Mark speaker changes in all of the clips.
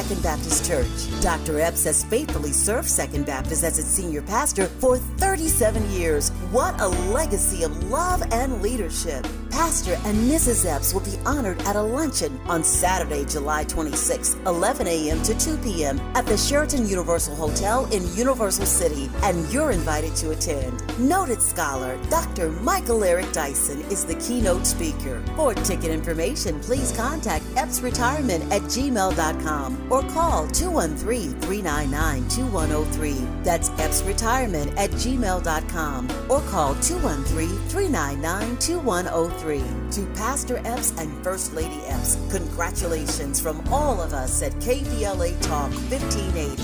Speaker 1: Second Baptist Church. Dr. Epps has faithfully served Second Baptist as its senior pastor for 37 years. What a legacy of love and leadership. Pastor and Mrs. Epps will be honored at a luncheon on Saturday, July 26, 11 a.m. to 2 p.m. at the Sheraton Universal Hotel in Universal City, and you're invited to attend. Noted scholar Dr. Michael Eric Dyson is the keynote speaker. For ticket information, please contact epsretirement@gmail.com or call 213-399-2103. That's epsretirement@gmail.com or call 213-399-2103. To Pastor Epps and First Lady Epps, congratulations from all of us at KBLA Talk 1580.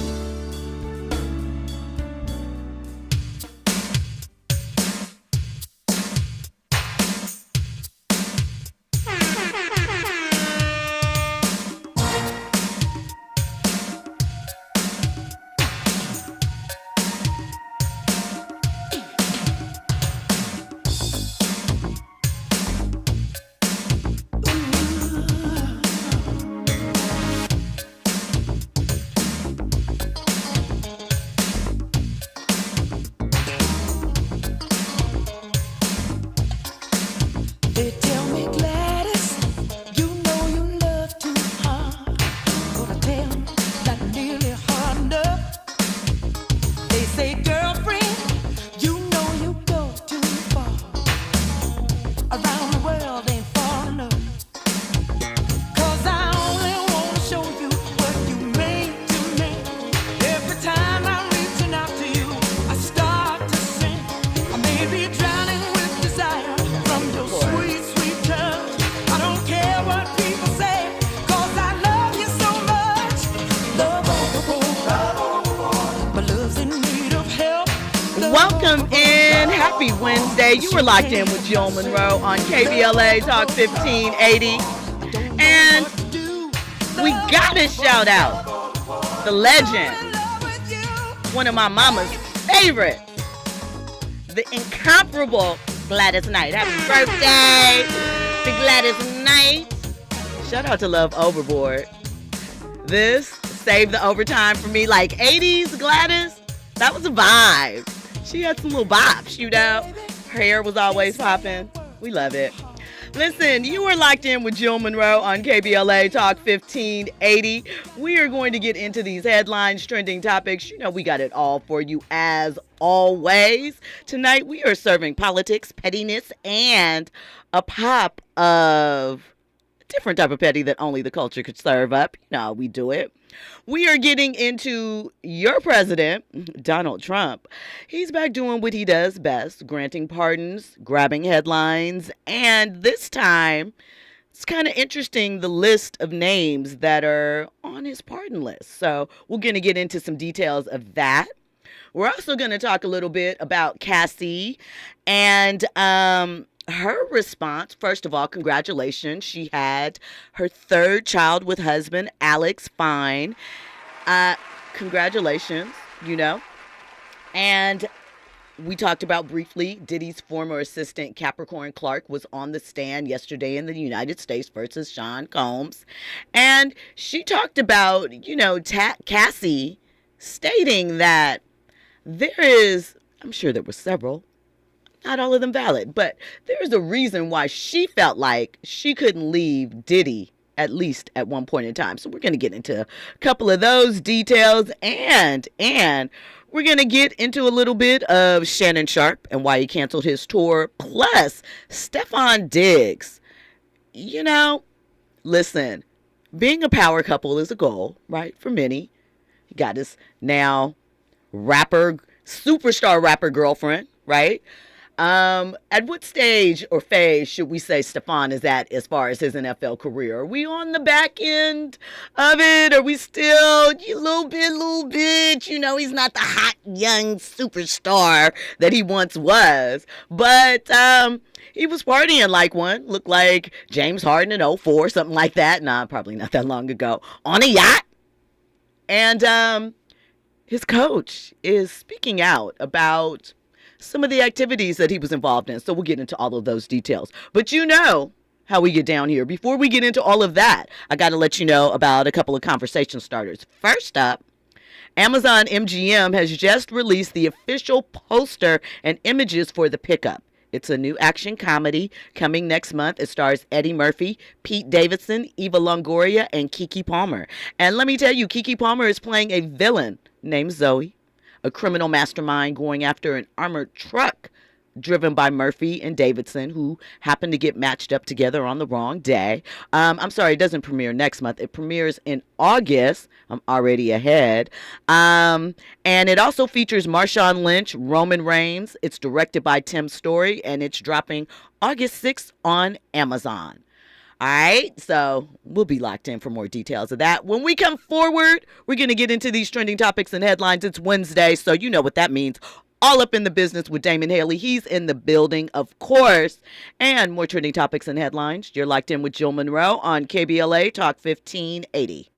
Speaker 2: You were locked in with Joel Munroe on KBLA Talk 1580. And we gotta shout out the legend, one of my mama's favorites, the incomparable Gladys Knight. Happy birthday to Gladys Knight. Shout out to Love Overboard. This saved the overtime for me. Like 80s Gladys, that was a vibe. She had some little bops, you know. Her hair was always popping. We love it. Listen, you are locked in with Joel Munroe on KBLA Talk 1580. We are going to get into these headlines, trending topics. You know, we got it all for you as always. Tonight, we are serving politics, pettiness, and a pop of a different type of petty that only the culture could serve up. You know how we do it. We are getting into your president, Donald Trump. He's back doing what he does best, granting pardons, grabbing headlines, and this time, it's kind of interesting, the list of names that are on his pardon list. So we're going to get into some details of that. We're also going to talk a little bit about Cassie and her response. First of all, congratulations. She had her third child with husband, Alex Fine. Congratulations, you know. And we talked about briefly, Diddy's former assistant, Capricorn Clark, was on the stand yesterday in the United States versus Sean Combs. And she talked about, you know, Cassie stating that there is, I'm sure there were several, not all of them valid, but there's a reason why she felt like she couldn't leave Diddy, at least at one point in time. So we're going to get into a couple of those details, and we're going to get into a little bit of Shannon Sharpe and why he canceled his tour, plus Stefon Diggs. You know, listen, being a power couple is a goal, right, for many. He got his now superstar rapper girlfriend, right? At what stage or phase should we say Stefon is at as far as his NFL career? Are we on the back end of it? Are we still a little bit, you know, he's not the hot young superstar that he once was, but, he was partying like one, looked like James Harden in 2004, something like that. Nah, probably not that long ago, on a yacht. And, his coach is speaking out about some of the activities that he was involved in. So we'll get into all of those details. But you know, how we get down here. Before we get into all of that, I got to let you know about a couple of conversation starters. First up, Amazon MGM has just released the official poster and images for The Pickup. It's a new action comedy coming next month. It stars Eddie Murphy, Pete Davidson, Eva Longoria, and Keke Palmer. And let me tell you, Keke Palmer is playing a villain named Zoe, a criminal mastermind going after an armored truck driven by Murphy and Davidson, who happen to get matched up together on the wrong day. I'm sorry, it doesn't premiere next month. It premieres in August. I'm already ahead. And it also features Marshawn Lynch, Roman Reigns. It's directed by Tim Story, and it's dropping August 6th on Amazon. All right, so we'll be locked in for more details of that. When we come forward, we're going to get into these trending topics and headlines. It's Wednesday, so you know what that means. All up in the business with Damon Haley. He's in the building, of course. And more trending topics and headlines. You're locked in with Jill Munroe on KBLA Talk 1580.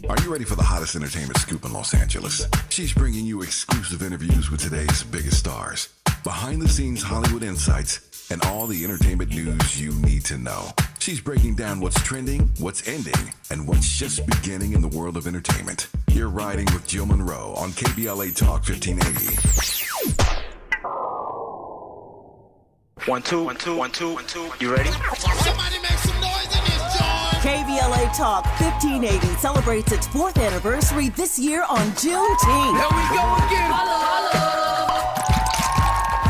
Speaker 3: Are you ready for the hottest entertainment scoop in Los Angeles? She's bringing you exclusive interviews with today's biggest stars, behind-the-scenes Hollywood insights, and all the entertainment news you need to know. She's breaking down what's trending, what's ending, and what's just beginning in the world of entertainment. You're riding with Jill Munroe on KBLA Talk 1580.
Speaker 4: 1 2 1 2 1 2 1 2. You ready?
Speaker 5: Somebody make some noise in this joint.
Speaker 1: KBLA Talk 1580 celebrates its 4th anniversary this year on Juneteenth.
Speaker 5: Here we go again. Holla.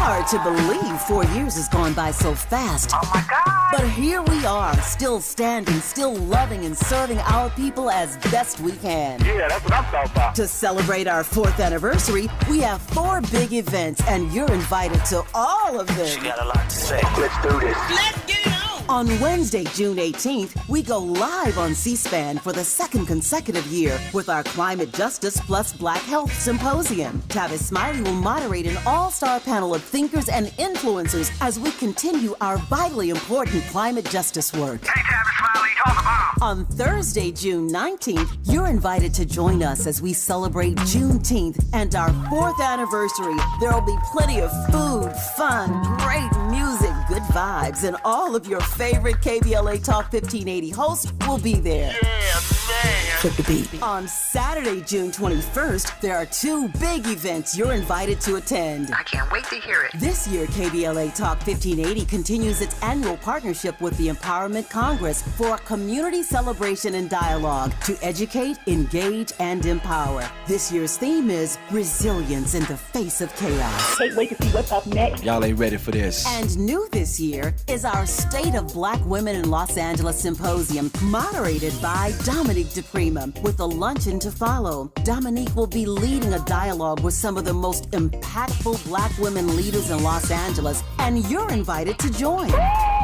Speaker 1: Hard to believe 4 years has gone by so fast.
Speaker 6: Oh my God.
Speaker 1: But here we are, still standing, still loving and serving our people as best we can.
Speaker 6: Yeah, that's what I'm talking about.
Speaker 1: To celebrate our 4th anniversary, we have 4 big events, and you're invited to all of them.
Speaker 4: She got a lot to say.
Speaker 6: Let's do this.
Speaker 5: Let's get it on.
Speaker 1: On Wednesday, June 18th, we go live on C-SPAN for the 2nd consecutive year with our Climate Justice plus Black Health Symposium. Tavis Smiley will moderate an all-star panel of thinkers and influencers as we continue our vitally important climate justice work.
Speaker 6: Hey, Tavis Smiley, talk about.
Speaker 1: On Thursday, June 19th, you're invited to join us as we celebrate Juneteenth and our 4th anniversary. There will be plenty of food, fun, great music, good vibes, and all of your favorite KBLA Talk 1580 hosts will be there.
Speaker 6: Yeah, man.
Speaker 1: Hit the beat. On Saturday, June 21st, there are 2 big events you're invited to attend.
Speaker 6: I can't wait to hear it.
Speaker 1: This year, KBLA Talk 1580 continues its annual partnership with the Empowerment Congress for a community celebration and dialogue to educate, engage, and empower. This year's theme is Resilience in the Face of Chaos.
Speaker 7: Can't wait to see what's up next.
Speaker 8: Y'all ain't ready for this.
Speaker 1: And new this year is our State of Black Women in Los Angeles Symposium, moderated by Dominique DePrima, with a luncheon to follow. Dominique will be leading a dialogue with some of the most impactful Black women leaders in Los Angeles, and you're invited to join.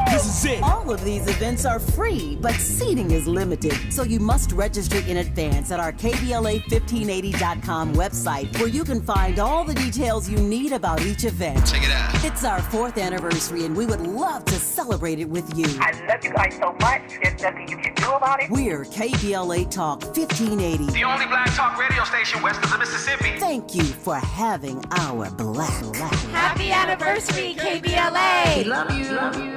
Speaker 8: This is it.
Speaker 1: All of these events are free, but seating is limited, so you must register in advance at our KBLA1580.com website, where you can find all the details you need about each event.
Speaker 8: Check it out.
Speaker 1: It's our 4th anniversary, and we would love to celebrate it with you.
Speaker 6: I love you guys so much. There's nothing you can do about it.
Speaker 1: We're KBLA Talk 1580.
Speaker 4: The only black talk radio station west of the Mississippi.
Speaker 1: Thank you for having our black.
Speaker 7: Happy anniversary, KBLA.
Speaker 6: Love you.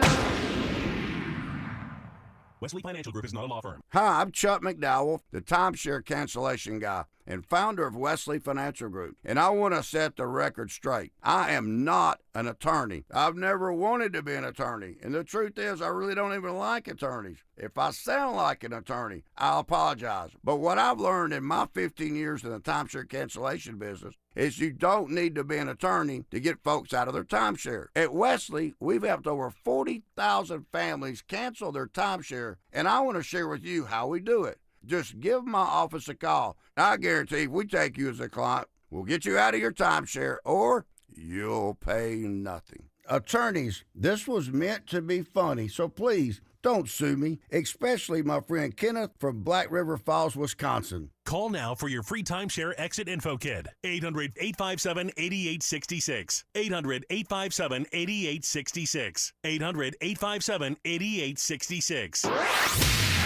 Speaker 9: Wesley Financial Group is not a law firm.
Speaker 10: Hi, I'm Chuck McDowell, the timeshare cancellation guy and founder of Wesley Financial Group. And I want to set the record straight. I am not an attorney. I've never wanted to be an attorney. And the truth is, I really don't even like attorneys. If I sound like an attorney, I'll apologize. But what I've learned in my 15 years in the timeshare cancellation business is you don't need to be an attorney to get folks out of their timeshare. At Wesley, we've helped over 40,000 families cancel their timeshare, and I want to share with you how we do it. Just give my office a call. I guarantee if we take you as a client, we'll get you out of your timeshare, or you'll pay nothing. Attorneys, this was meant to be funny, so please don't sue me, especially my friend Kenneth from Black River Falls, Wisconsin.
Speaker 9: Call now for your free timeshare exit info kit. 800-857-8866. 800-857-8866. 800-857-8866.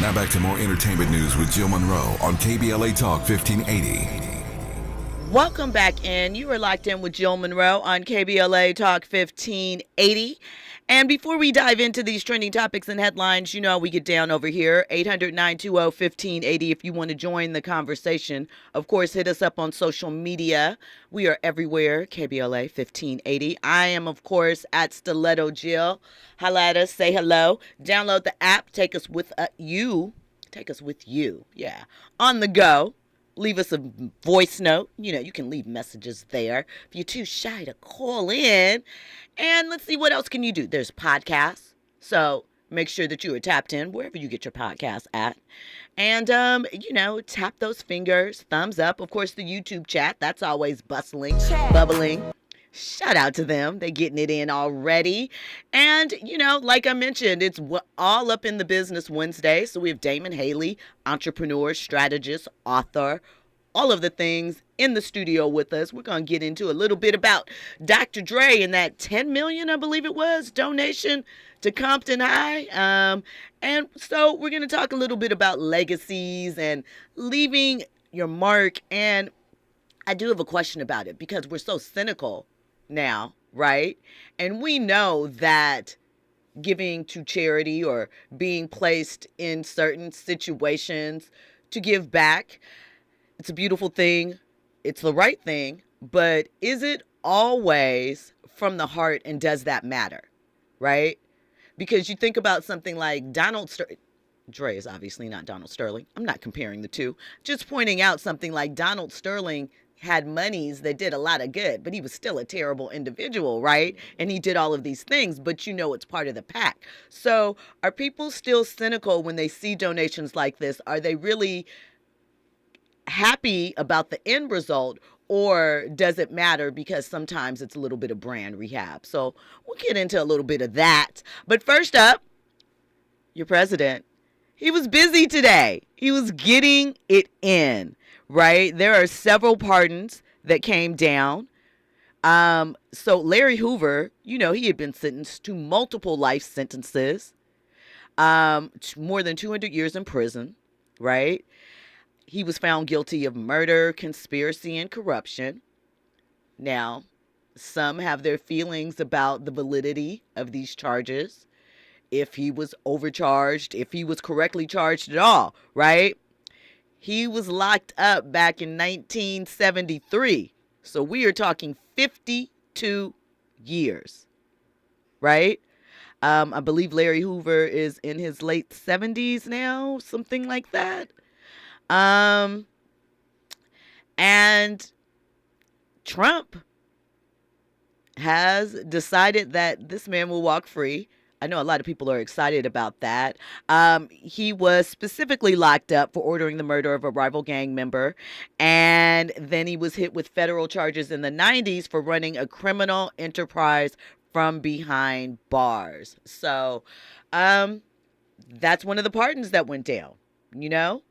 Speaker 3: Now back to more entertainment news with Jill Munroe on KBLA Talk 1580.
Speaker 2: Welcome back in. You are locked in with Jill Munroe on KBLA Talk 1580. And before we dive into these trending topics and headlines, you know we get down over here, 800-920-1580 if you want to join the conversation. Of course, hit us up on social media. We are everywhere, KBLA 1580. I am, of course, at Stiletto Jill. Holla at us, say hello. Download the app, take us with you. Take us with you, yeah, on the go. Leave us a voice note. You know, you can leave messages there if you're too shy to call in. And let's see, what else can you do? There's podcasts. So make sure that you are tapped in wherever you get your podcast at. And, you know, tap those fingers, thumbs up. Of course, the YouTube chat. That's always bustling, bubbling. Shout out to them. They're getting it in already. And, you know, like I mentioned, it's all up in the business Wednesday. So we have Damon Haley, entrepreneur, strategist, author, all of the things in the studio with us. We're going to get into a little bit about Dr. Dre and that 10 million, I believe it was, donation to Compton High. And so we're going to talk a little bit about legacies and leaving your mark. And I do have a question about it because we're so cynical now, right? And we know that giving to charity or being placed in certain situations to give back, it's a beautiful thing. It's the right thing. But is it always from the heart, and does that matter, right? Because you think about something like Donald Sterling. Dre is obviously not Donald Sterling. I'm not comparing the two. Just pointing out something like Donald Sterling had monies that did a lot of good, but he was still a terrible individual, right? And he did all of these things, but you know it's part of the pack. So are people still cynical when they see donations like this? Are they really happy about the end result, or does it matter because sometimes it's a little bit of brand rehab? So we'll get into a little bit of that. But first up, your president, he was busy today. He was getting it in. Right? There are several pardons that came down. So Larry Hoover, you know, he had been sentenced to multiple life sentences, more than 200 years in prison, right? He was found guilty of murder, conspiracy, and corruption. Now, some have their feelings about the validity of these charges, if he was overcharged, if he was correctly charged at all, right? He was locked up back in 1973. So we are talking 52 years, right? I believe Larry Hoover is in his late 70s now, something like that. And Trump has decided that this man will walk free. I know a lot of people are excited about that. He was specifically locked up for ordering the murder of a rival gang member. And then he was hit with federal charges in the 90s for running a criminal enterprise from behind bars. So that's one of the pardons that went down, you know?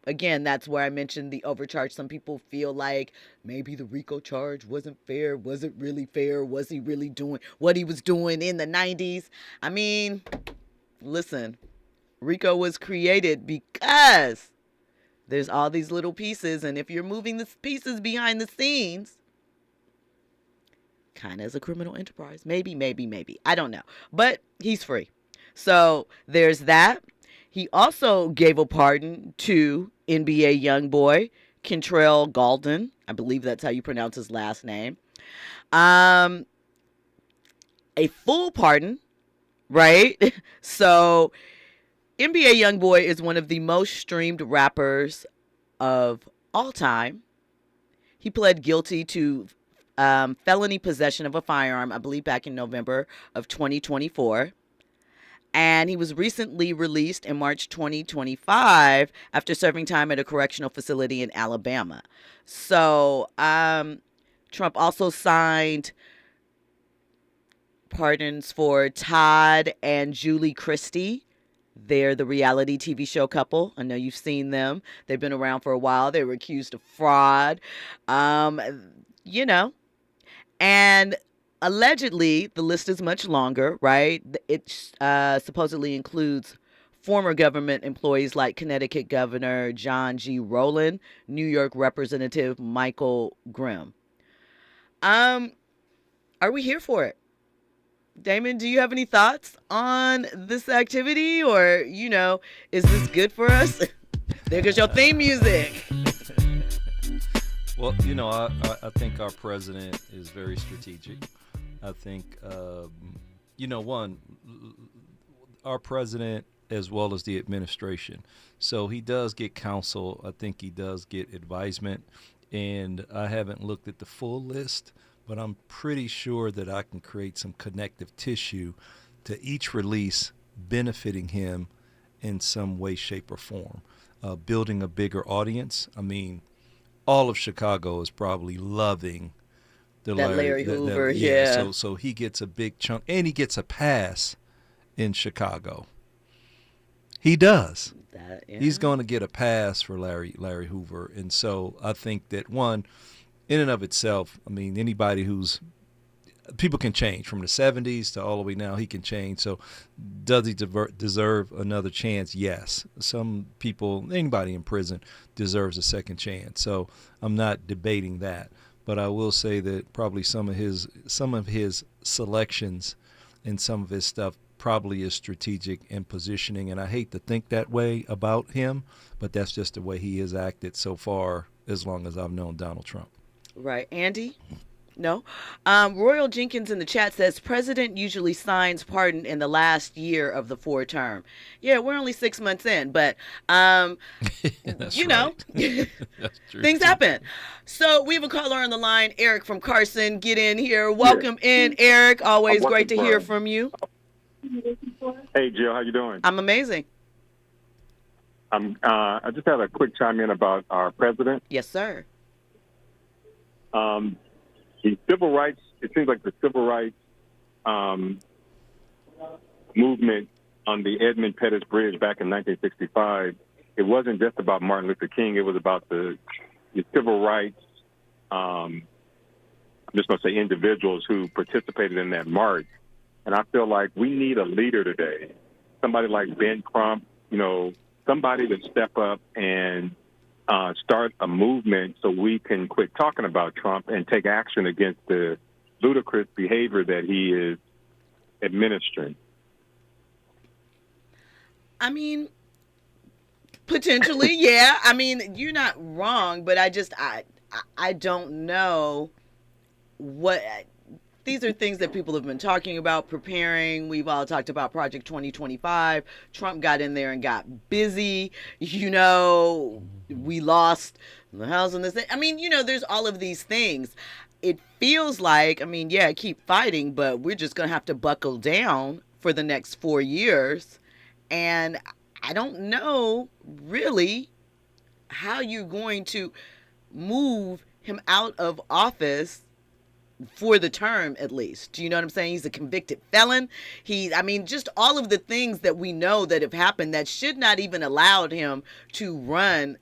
Speaker 2: Again, that's where I mentioned the overcharge. Some people feel like maybe the RICO charge wasn't fair. Was it really fair? Was he really doing what he was doing in the 90s? I mean, listen, RICO was created because there's all these little pieces. And if you're moving the pieces behind the scenes, kind of as a criminal enterprise. Maybe. I don't know. But he's free. So there's that. He also gave a pardon to NBA YoungBoy, Kentrell Gaulden. I believe that's how you pronounce his last name. A full pardon, right? So NBA YoungBoy is one of the most streamed rappers of all time. He pled guilty to felony possession of a firearm, I believe back in November of 2024. And he was recently released in March 2025 after serving time at a correctional facility in Alabama. So Trump also signed pardons for Todd and Julie Christie. They're the reality TV show couple. I know you've seen them. They've been around for a while. They were accused of fraud, you know, and allegedly, the list is much longer, right? It supposedly includes former government employees like Connecticut Governor John G. Rowland, New York Representative Michael Grimm. Are we here for it? Damon, do you have any thoughts on this activity, or, is this good for us? There goes your theme music.
Speaker 11: Well, I think our president is very strategic. I think, our president as well as the administration. So he does get counsel. I think he does get advisement. And I haven't looked at the full list, but I'm pretty sure that I can create some connective tissue to each release benefiting him in some way, shape, or form. Building a bigger audience. I mean, all of Chicago is probably loving the
Speaker 2: Larry Hoover, yeah.
Speaker 11: So he gets a big chunk, and he gets a pass in Chicago. He does. He's going to get a pass for Larry Hoover. And so I think that, one, in and of itself, I mean, people can change from the 70s to all the way now. He can change. So does he deserve another chance? Yes. Some people, anybody in prison deserves a second chance. So I'm not debating that. But I will say that probably some of his selections and some of his stuff probably is strategic and positioning. And I hate to think that way about him, but that's just the way he has acted so far as long as I've known Donald Trump.
Speaker 2: Right. Andy? No. Royal Jenkins in the chat says, President usually signs pardon in the last year of the 4 term. Yeah, we're only 6 months in, but, things happen. So we have a caller on the line, Eric from Carson. Get in here. Welcome in, Eric. Always great to hear from you.
Speaker 12: Hey, Jill, how you doing?
Speaker 2: I'm amazing.
Speaker 12: I just had a quick chime in about our president.
Speaker 2: Yes, sir.
Speaker 12: The civil rights, it seems like the civil rights movement on the Edmund Pettus Bridge back in 1965, it wasn't just about Martin Luther King. It was about the civil rights, I'm just going to say individuals who participated in that march. And I feel like we need a leader today, somebody like Ben Crump, somebody to step up and start a movement so we can quit talking about Trump and take action against the ludicrous behavior that he is administering.
Speaker 2: I mean, potentially, yeah. I mean, you're not wrong, but I don't know what. These are things that people have been talking about, preparing. We've all talked about Project 2025. Trump got in there and got busy. We lost the House and this. I mean, there's all of these things. It feels like, keep fighting, but we're just going to have to buckle down for the next 4 years. And I don't know really how you're going to move him out of office for the term, at least. Do you know what I'm saying? He's a convicted felon. Just all of the things that we know that have happened that should not even allowed him to run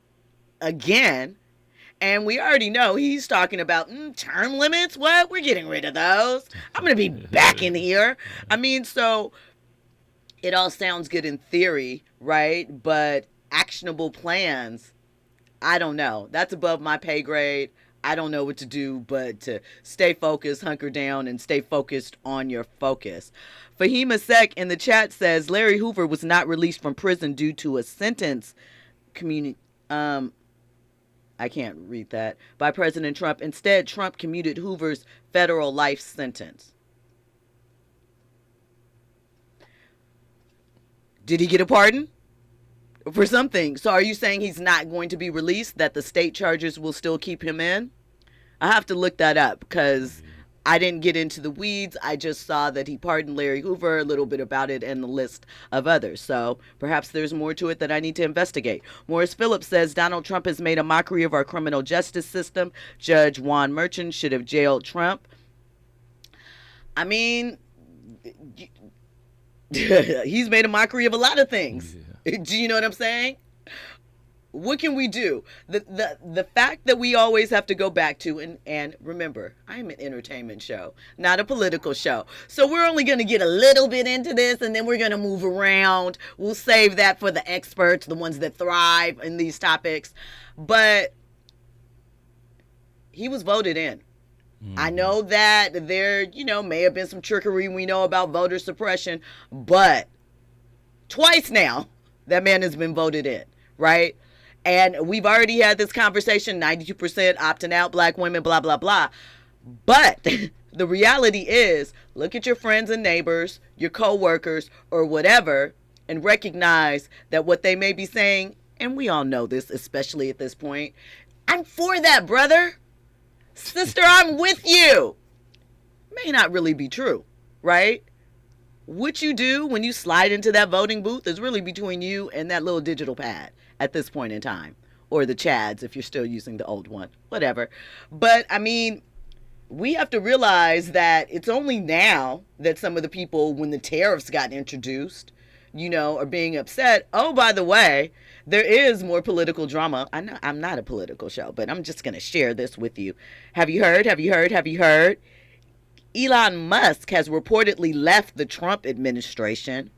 Speaker 2: again. And we already know he's talking about term limits. What? We're getting rid of those. I'm going to be back in here. So it all sounds good in theory, right? But actionable plans, I don't know. That's above my pay grade. I don't know what to do but to stay focused, hunker down, and stay focused on your focus. Fahima Sek in the chat says, Larry Hoover was not released from prison due to a sentence I can't read that, by President Trump. Instead, Trump commuted Hoover's federal life sentence. Did he get a pardon? For something. So are you saying he's not going to be released, that the state charges will still keep him in? I have to look that up because I didn't get into the weeds. I just saw that he pardoned Larry Hoover, a little bit about it, and the list of others. So perhaps there's more to it that I need to investigate. Morris Phillips says, Donald Trump has made a mockery of our criminal justice system. Judge Juan Merchan should have jailed Trump. He's made a mockery of a lot of things. Yeah. Do you know what I'm saying? what can we do? The fact that we always have to go back to, and remember, I'm an entertainment show, not a political show. So we're only going to get a little bit into this, and then we're going to move around. We'll save that for the experts, the ones that thrive in these topics. But he was voted in. I know that there, may have been some trickery. We know about voter suppression, but twice now, that man has been voted in, right? And we've already had this conversation, 92% opting out, black women, blah, blah, blah. But the reality is, look at your friends and neighbors, your coworkers, or whatever, and recognize that what they may be saying, and we all know this, especially at this point, I'm for that, brother. Sister, I'm with you. May not really be true, right? What you do when you slide into that voting booth is really between you and that little digital pad at this point in time. Or the Chads if you're still using the old one. Whatever. But, I mean, we have to realize that it's only now that some of the people, when the tariffs got introduced, are being upset. Oh, by the way, there is more political drama. I know I'm not a political show, but I'm just going to share this with you. Have you heard? Elon Musk has reportedly left the Trump administration.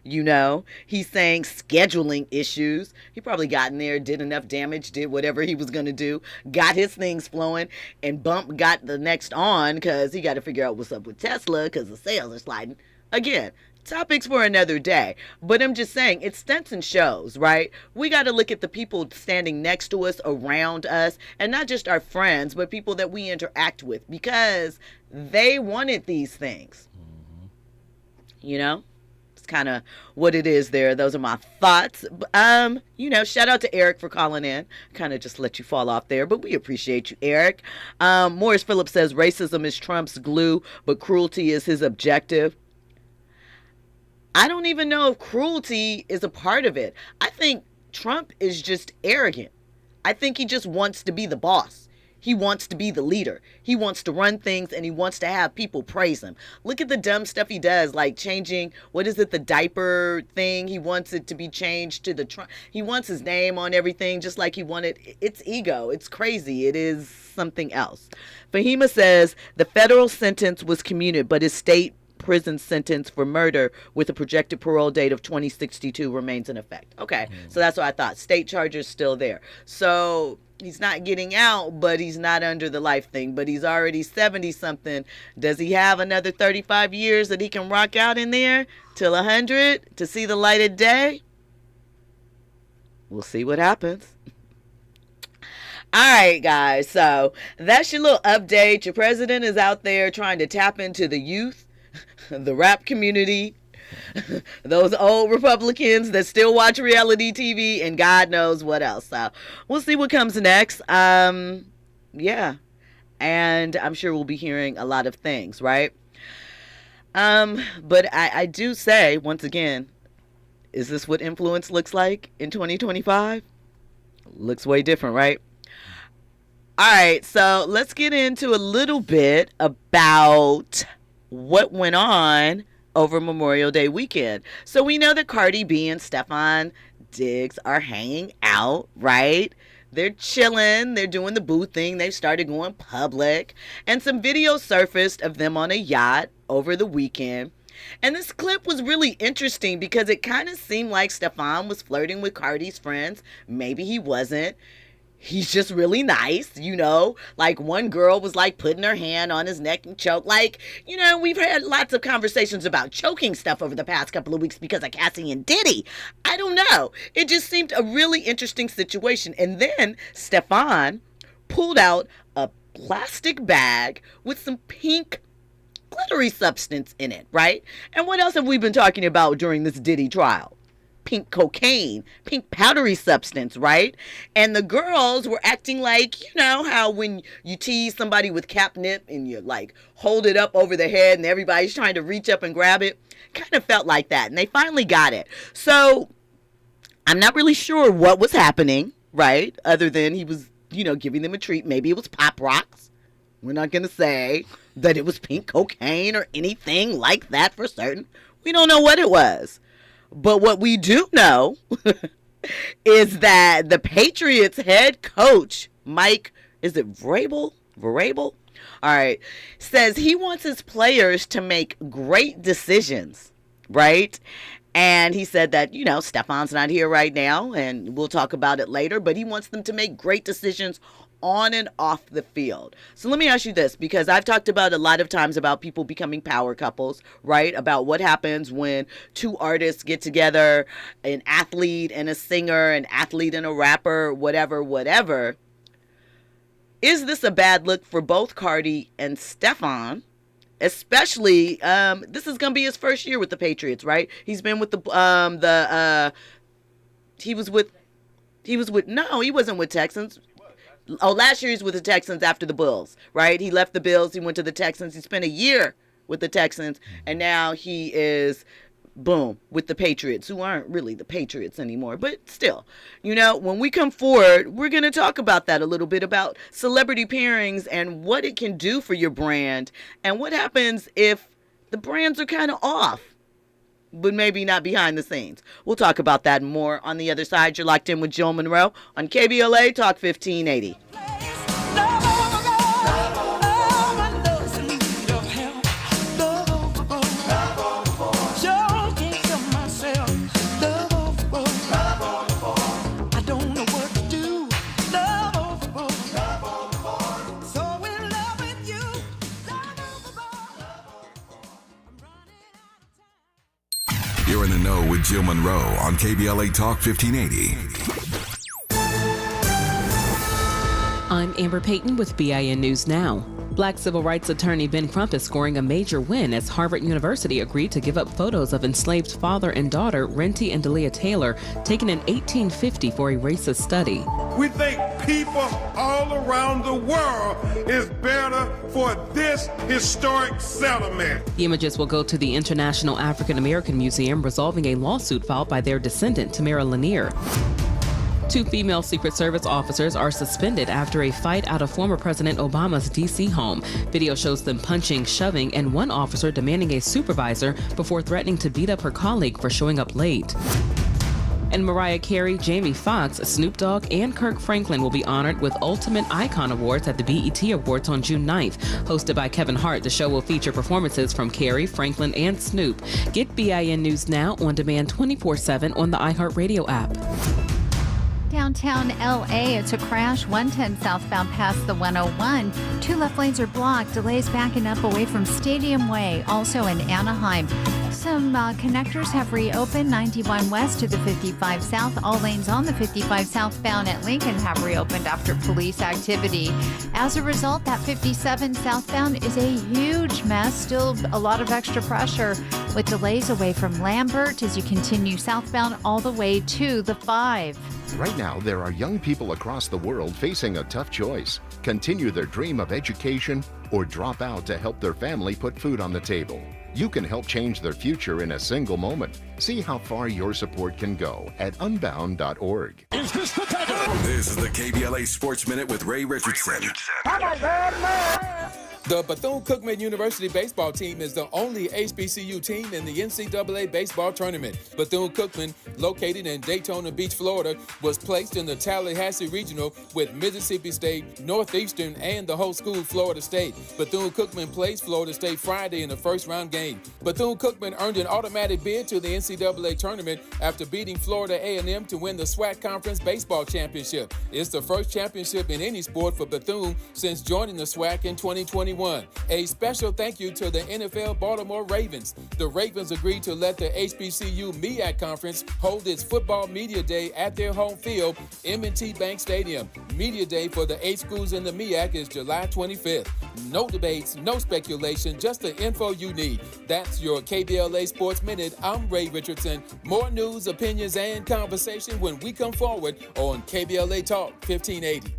Speaker 2: He's saying scheduling issues. He probably got in there, did enough damage, did whatever he was going to do, got his things flowing, and Bump got the next on because he got to figure out what's up with Tesla because the sales are sliding. Again, topics for another day. But I'm just saying, it stunts and shows, right? We got to look at the people standing next to us, around us, and not just our friends, but people that we interact with because they wanted these things. It's kind of what it is there. Those are my thoughts. Shout out to Eric for calling in. Kind of just let you fall off there, but we appreciate you, Eric. Morris Phillips says racism is Trump's glue, but cruelty is his objective. I don't even know if cruelty is a part of it. I think Trump is just arrogant. I think he just wants to be the boss. He wants to be the leader. He wants to run things and he wants to have people praise him. Look at the dumb stuff he does, like changing, the diaper thing. He wants it to be changed to the Trump. He wants his name on everything just like he wanted. It's ego. It's crazy. It is something else. Fahima says the federal sentence was commuted, but his state prison sentence for murder with a projected parole date of 2062 remains in effect. Okay, so that's what I thought. State charges still there. So he's not getting out, but he's not under the life thing. But he's already 70-something. Does he have another 35 years that he can rock out in there till 100 to see the light of day? We'll see what happens. All right, guys. So that's your little update. Your president is out there trying to tap into the youth, the rap community, those old Republicans that still watch reality TV, and God knows what else. So we'll see what comes next. Yeah. And I'm sure we'll be hearing a lot of things, right? But I do say, once again, is this what influence looks like in 2025? Looks way different, right? All right, so let's get into a little bit about what went on over Memorial Day weekend. So we know that Cardi B and Stefan Diggs are hanging out, right? They're chilling. They're doing the boo thing. They started going public. And some videos surfaced of them on a yacht over the weekend. And this clip was really interesting because it kind of seemed like Stefan was flirting with Cardi's friends. Maybe he wasn't. He's just really nice, like one girl was like putting her hand on his neck and choke. Like, we've had lots of conversations about choking stuff over the past couple of weeks because of Cassie and Diddy. I don't know. It just seemed a really interesting situation. And then Stefan pulled out a plastic bag with some pink glittery substance in it, right? And what else have we been talking about during this Diddy trial? Pink cocaine, pink powdery substance, right? And the girls were acting like, how when you tease somebody with catnip and you like hold it up over their head and everybody's trying to reach up and grab it, kind of felt like that. And they finally got it. So I'm not really sure what was happening, right? Other than he was, giving them a treat. Maybe it was Pop Rocks. We're not going to say that it was pink cocaine or anything like that for certain. We don't know what it was. But what we do know, is that the Patriots head coach, Mike, is it Vrabel? All right, says he wants his players to make great decisions, right? And he said that, Stefan's not here right now, and we'll talk about it later, but he wants them to make great decisions on and off the field. So let me ask you this, because I've talked about a lot of times about people becoming power couples, right? About what happens when two artists get together, an athlete and a singer, an athlete and a rapper, whatever. Is this a bad look for both Cardi and Stefan? Especially, this is going to be his first year with the Patriots, right? He's been with he wasn't with Texans. Oh, last year he was with the Texans after the Bulls, right? He left the Bills, he went to the Texans. He spent a year with the Texans, and now he is, boom, with the Patriots, who aren't really the Patriots anymore. But still, when we come forward, we're going to talk about that a little bit, about celebrity pairings and what it can do for your brand, and what happens if the brands are kind of off, but maybe not behind the scenes. We'll talk about that more on the other side. You're locked in with Jill Munroe on KBLA Talk 1580.
Speaker 3: You're in the know with Jill Munroe on KBLA Talk 1580.
Speaker 13: I'm Amber Payton with BIN News Now. Black civil rights attorney Ben Crump is scoring a major win as Harvard University agreed to give up photos of enslaved father and daughter Renty and Delia Taylor taken in 1850 for a racist study.
Speaker 14: We think people all around the world is better for this historic settlement.
Speaker 13: The images will go to the International African American Museum, resolving a lawsuit filed by their descendant, Tamara Lanier. 2 female Secret Service officers are suspended after a fight out of former President Obama's D.C. home. Video shows them punching, shoving, and one officer demanding a supervisor before threatening to beat up her colleague for showing up late. And Mariah Carey, Jamie Foxx, Snoop Dogg, and Kirk Franklin will be honored with Ultimate Icon Awards at the BET Awards on June 9th. Hosted by Kevin Hart, the show will feature performances from Carey, Franklin, and Snoop. Get BIN News Now on demand 24/7 on the iHeartRadio app.
Speaker 15: Downtown LA, it's a crash, 110 southbound past the 101. 2 left lanes are blocked. Delays backing up away from Stadium Way, also in Anaheim. Some connectors have reopened. 91 west to the 55 south. All lanes on the 55 southbound at Lincoln have reopened after police activity. As a result, that 57 southbound is a huge mess. Still a lot of extra pressure with delays away from Lambert as you continue southbound all the way to the 5.
Speaker 16: Right now, there are young people across the world facing a tough choice. Continue their dream of education or drop out to help their family put food on the table. You can help change their future in a single moment. See how far your support can go at unbound.org.
Speaker 3: This is the KBLA Sports Minute with Ray Richardson.
Speaker 17: The Bethune-Cookman University baseball team is the only HBCU team in the NCAA baseball tournament. Bethune-Cookman, located in Daytona Beach, Florida, was placed in the Tallahassee Regional with Mississippi State, Northeastern, and the whole school Florida State. Bethune-Cookman plays Florida State Friday in the first-round game. Bethune-Cookman earned an automatic bid to the NCAA tournament after beating Florida A&M to win the SWAC Conference Baseball Championship. It's the first championship in any sport for Bethune since joining the SWAC in 2021. A special thank you to the NFL Baltimore Ravens. The Ravens agreed to let the HBCU MEAC Conference hold its football media day at their home field, M&T Bank Stadium. Media day for the 8 schools in the MEAC is July 25th. No debates, no speculation, just the info you need. That's your KBLA Sports Minute. I'm Ray Richardson. More news, opinions, and conversation when we come forward on KBLA Talk 1580.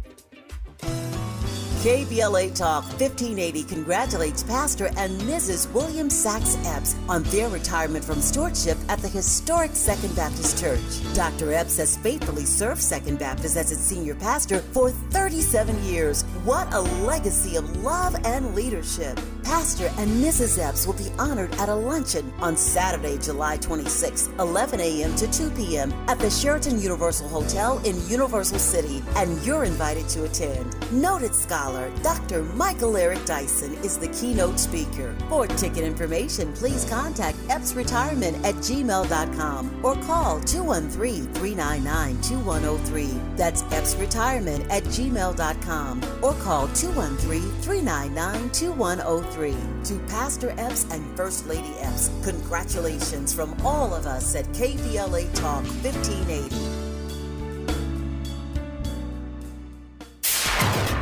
Speaker 1: KBLA Talk 1580 congratulates Pastor and Mrs. William Sachs Epps on their retirement from stewardship at the historic Second Baptist Church. Dr. Epps has faithfully served Second Baptist as its senior pastor for 37 years. What a legacy of love and leadership. Pastor and Mrs. Epps will be honored at a luncheon on Saturday, July 26, 11 a.m. to 2 p.m. at the Sheraton Universal Hotel in Universal City, and you're invited to attend. Noted scholar Dr. Michael Eric Dyson is the keynote speaker. For ticket information, please contact epsretirement@gmail.com or call 213-399-2103. That's epsretirement@gmail.com or call 213-399-2103. To Pastor Epps and First Lady Epps, congratulations from all of us at KBLA Talk 1580.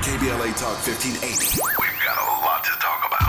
Speaker 3: KBLA Talk 1580. We've got a lot to talk about.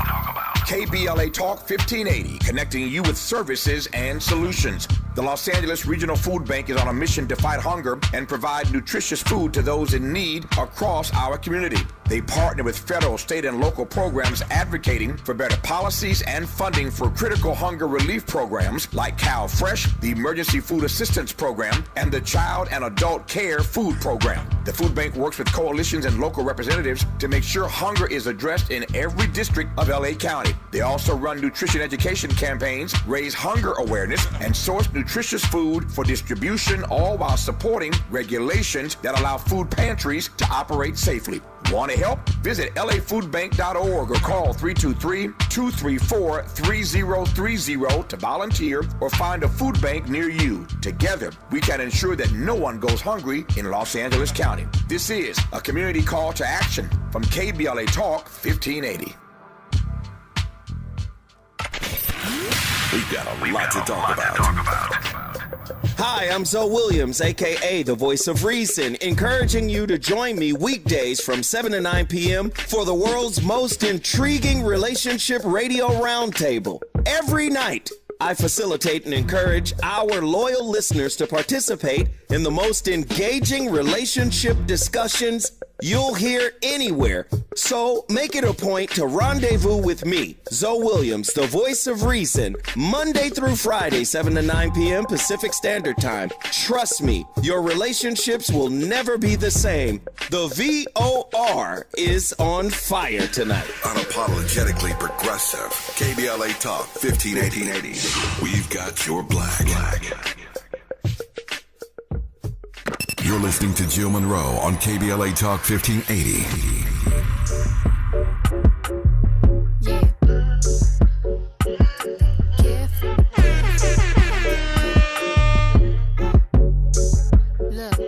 Speaker 18: KBLA Talk 1580, connecting you with services and solutions. The Los Angeles Regional Food Bank is on a mission to fight hunger and provide nutritious food to those in need across our community. They partner with federal, state, and local programs advocating for better policies and funding for critical hunger relief programs like Cal Fresh, the Emergency Food Assistance Program, and the Child and Adult Care Food Program. The food bank works with coalitions and local representatives to make sure hunger is addressed in every district of LA County. They also run nutrition education campaigns, raise hunger awareness, and source nutritious food for distribution, all while supporting regulations that allow food pantries to operate safely. Want to help? Visit lafoodbank.org or call 323-234-3030 to volunteer or find a food bank near you. Together, we can ensure that no one goes hungry in Los Angeles County. This is a community call to action from KBLA Talk 1580.
Speaker 3: We've got a lot to talk about.
Speaker 19: Hi, I'm Zoe Williams, a.k.a. the Voice of Reason, encouraging you to join me weekdays from 7 to 9 p.m. for the world's most intriguing relationship radio roundtable. Every night, I facilitate and encourage our loyal listeners to participate in the most engaging relationship discussions you'll hear anywhere. So make it a point to rendezvous with me, Zoe Williams, the Voice of Reason, Monday through Friday, 7 to 9 p.m. Pacific Standard Time. Trust me, your relationships will never be the same. The VOR is on fire tonight.
Speaker 3: Unapologetically progressive. KBLA Talk 1580. We've got your black. You're listening to Jill Munroe on KBLA Talk 1580.
Speaker 20: Look,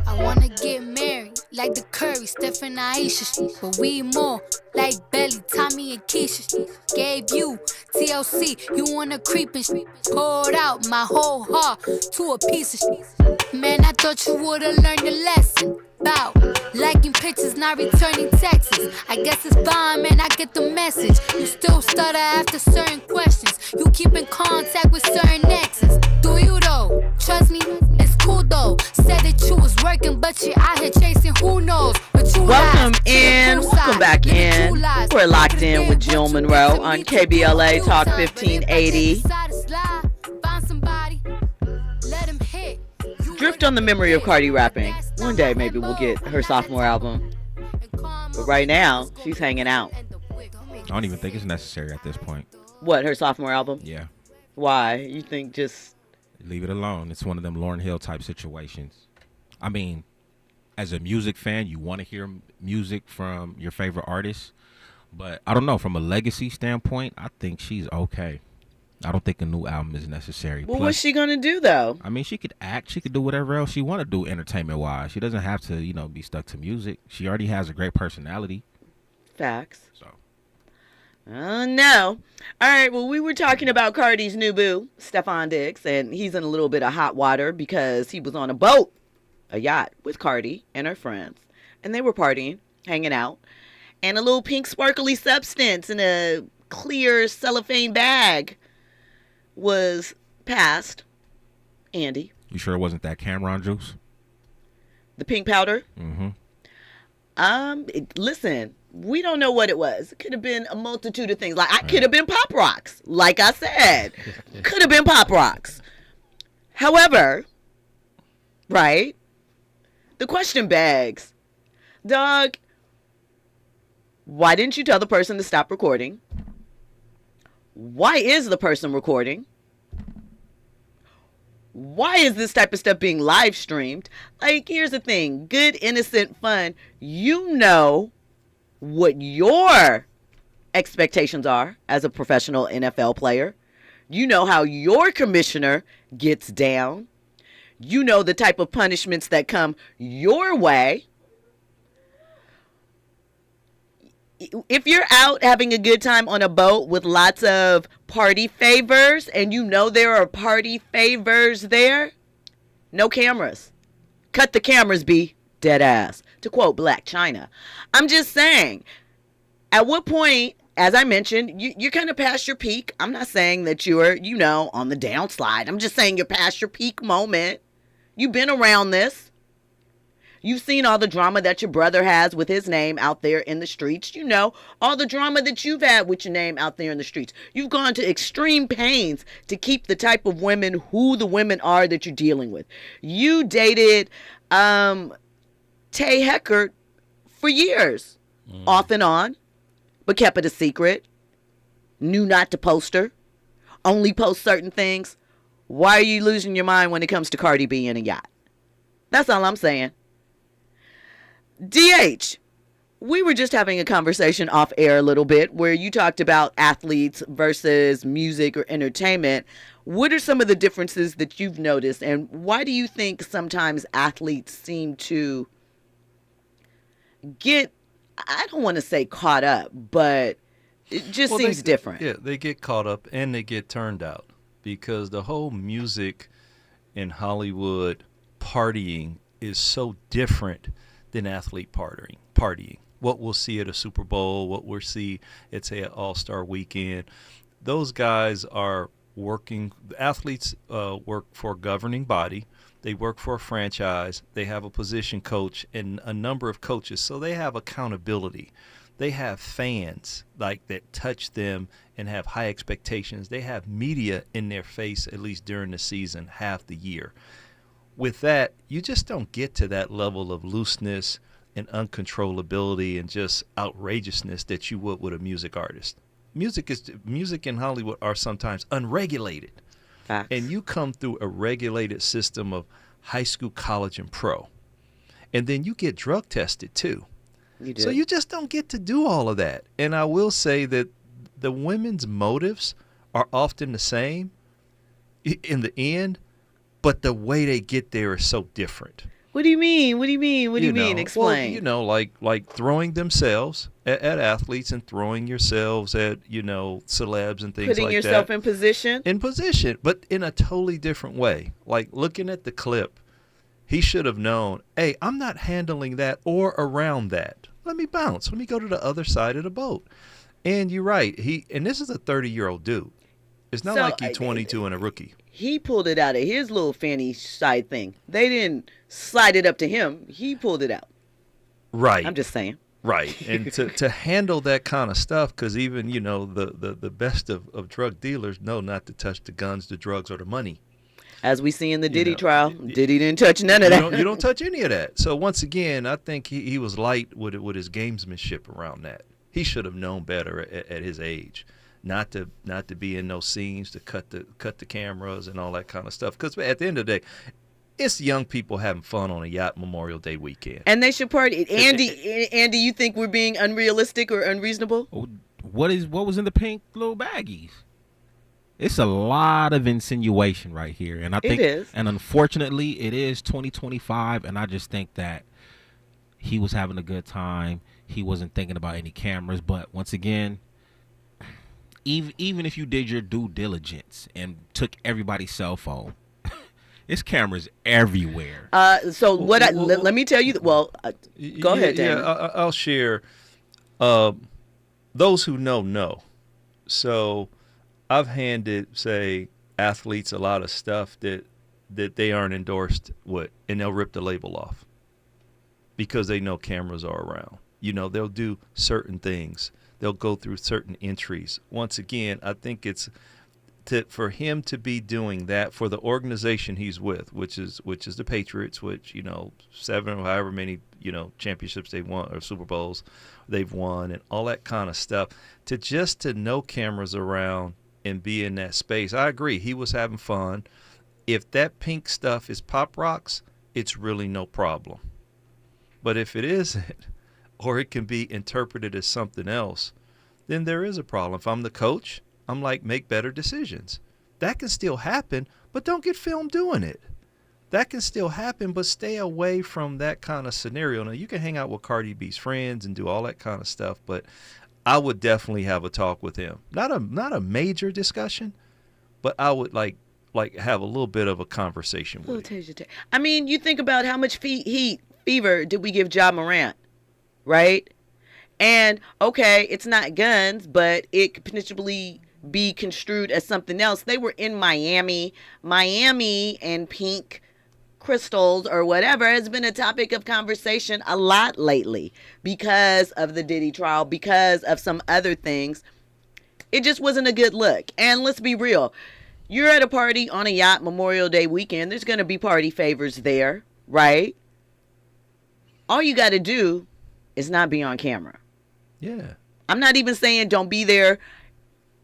Speaker 20: I wanna get married like the Curry, Steph and Aisha, but we more like Belly, Tommy and Keisha. Gave you TLC, you wanna creep and poured out my whole heart to a piece of shit. Man, I thought you would've learned a lesson about liking pictures, not returning texts. I guess it's fine, man, I get the message. You still stutter after certain questions. You keep in contact with certain exes. Do you though? Trust me, it's cool though. Said that you was working, but you're out here chasing who knows. But you
Speaker 2: welcome back in. We're locked in with Jill Munroe on KBLA Talk 1580. Drift on the memory of Cardi rapping. One day maybe we'll get her sophomore album. But right now, she's hanging out.
Speaker 21: I don't even think it's necessary at this point.
Speaker 2: What, her sophomore album?
Speaker 21: Yeah.
Speaker 2: Why? You think just...
Speaker 21: Leave it alone. It's one of them Lauryn Hill type situations. I mean, as a music fan, you want to hear music from your favorite artist. But I don't know. From a legacy standpoint, I think she's okay. I don't think a new album is necessary.
Speaker 2: Well, what's she going to do, though?
Speaker 21: I mean, she could act. She could do whatever else she want to do entertainment-wise. She doesn't have to, be stuck to music. She already has a great personality.
Speaker 2: Facts. So. No. All right, well, we were talking about Cardi's new boo, Stefon Diggs, and he's in a little bit of hot water because he was on a yacht, with Cardi and her friends. And they were partying, hanging out, and a little pink sparkly substance in a clear cellophane bag was passed. Andy.
Speaker 21: You sure it wasn't that Cameron juice?
Speaker 2: The pink powder?
Speaker 21: Mm-hmm.
Speaker 2: Listen, we don't know what it was. It could have been a multitude of things. Like, I could have been Pop Rocks. Like I said, could have been Pop Rocks. However, right? The question begs, dog, Why didn't you tell the person to stop recording? Why is the person recording? Why is this type of stuff being live streamed? Like, here's the thing. Good, innocent fun. You know what your expectations are as a professional NFL player. You know how your commissioner gets down. You know the type of punishments that come your way. If you're out having a good time on a boat with lots of party favors and you know there are party favors there, no cameras. Cut the cameras, B. Dead ass. To quote Black China. I'm just saying, at what point, as I mentioned, you're kind of past your peak. I'm not saying that you're, on the downslide. I'm just saying you're past your peak moment. You've been around this. You've seen all the drama that your brother has with his name out there in the streets. You know, all the drama that you've had with your name out there in the streets. You've gone to extreme pains to keep the type of women who the women are that you're dealing with. You dated Tay Heckert for years, off and on, but kept it a secret. Knew not to post her. Only post certain things. Why are you losing your mind when it comes to Cardi B in a yacht? That's all I'm saying. DH, we were just having a conversation off air a little bit where you talked about athletes versus music or entertainment. What are some of the differences that you've noticed, and why do you think sometimes athletes seem to get, I don't want to say caught up, but it just seems different?
Speaker 11: Yeah, they get caught up and they get turned out because the whole music in Hollywood partying is so different than athlete partying. What we'll see at a Super Bowl, what we'll see at, say, an All-Star weekend, those guys are working. The athletes work for a governing body. They work for a franchise. They have a position coach and a number of coaches, so they have accountability. They have fans like that touch them and have high expectations. They have media in their face at least during the season, half the year. With that, you just don't get to that level of looseness and uncontrollability and just outrageousness that you would with a music artist. Music in Hollywood are sometimes unregulated.
Speaker 2: Facts.
Speaker 11: And you come through a regulated system of high school, college, and pro. And then you get drug tested too.
Speaker 2: You do.
Speaker 11: So you just don't get to do all of that. And I will say that the women's motives are often the same in the end, but the way they get there is so different.
Speaker 2: What do you mean? What do you mean? What do you mean? Explain.
Speaker 11: Well, like throwing themselves at athletes and throwing yourselves at, celebs and things like that.
Speaker 2: Putting yourself in position?
Speaker 11: In position, but in a totally different way. Like looking at the clip, he should have known, hey, I'm not handling that or around that. Let me bounce. Let me go to the other side of the boat. And you're right. And this is a 30-year-old dude. It's not like he's 22 and a rookie.
Speaker 2: He pulled it out of his little fanny side thing. They didn't slide it up to him. He pulled it out.
Speaker 11: Right.
Speaker 2: I'm just saying.
Speaker 11: Right. And to handle that kind of stuff, because even, the best of drug dealers know not to touch the guns, the drugs, or the money.
Speaker 2: As we see in the Diddy trial, Diddy didn't touch none of that.
Speaker 11: You don't touch any of that. So once again, I think he was light with his gamesmanship around that. He should have known better at his age. Not to be in those scenes, to cut the cameras and all that kind of stuff. Because at the end of the day, it's young people having fun on a yacht Memorial Day weekend.
Speaker 2: And they should party. Andy, you think we're being unrealistic or unreasonable?
Speaker 21: What was in the pink little baggies? It's a lot of insinuation right here. And I think
Speaker 2: it is.
Speaker 21: And unfortunately, it is 2025. And I just think that he was having a good time. He wasn't thinking about any cameras. But once again, even if you did your due diligence and took everybody's cell phone, it's cameras everywhere.
Speaker 2: Let me tell you. Go ahead, Dan.
Speaker 11: Yeah, I'll share. Those who know. So I've handed, say, athletes a lot of stuff that they aren't endorsed with, and they'll rip the label off because they know cameras are around. They'll do certain things. They'll go through certain entries. Once again, I think it's for him to be doing that for the organization he's with, which is the Patriots, which 7 or however many championships they've won or Super Bowls they've won and all that kind of stuff. To know cameras around and be in that space. I agree. He was having fun. If that pink stuff is Pop Rocks, it's really no problem. But if it isn't, or it can be interpreted as something else, then there is a problem. If I'm the coach, I'm like, make better decisions. That can still happen, but don't get filmed doing it. That can still happen, but stay away from that kind of scenario. Now, you can hang out with Cardi B's friends and do all that kind of stuff, but I would definitely have a talk with him. Not a major discussion, but I would like have a little bit of a conversation with him.
Speaker 2: I mean, you think about how much fever did we give Ja Morant, right? And, okay, it's not guns, but it could potentially be construed as something else. They were in Miami and pink crystals or whatever has been a topic of conversation a lot lately because of the Diddy trial, because of some other things. It just wasn't a good look. And let's be real. You're at a party on a yacht Memorial Day weekend. There's going to be party favors there, right? All you got to do is not be on camera.
Speaker 11: Yeah.
Speaker 2: I'm not even saying don't be there.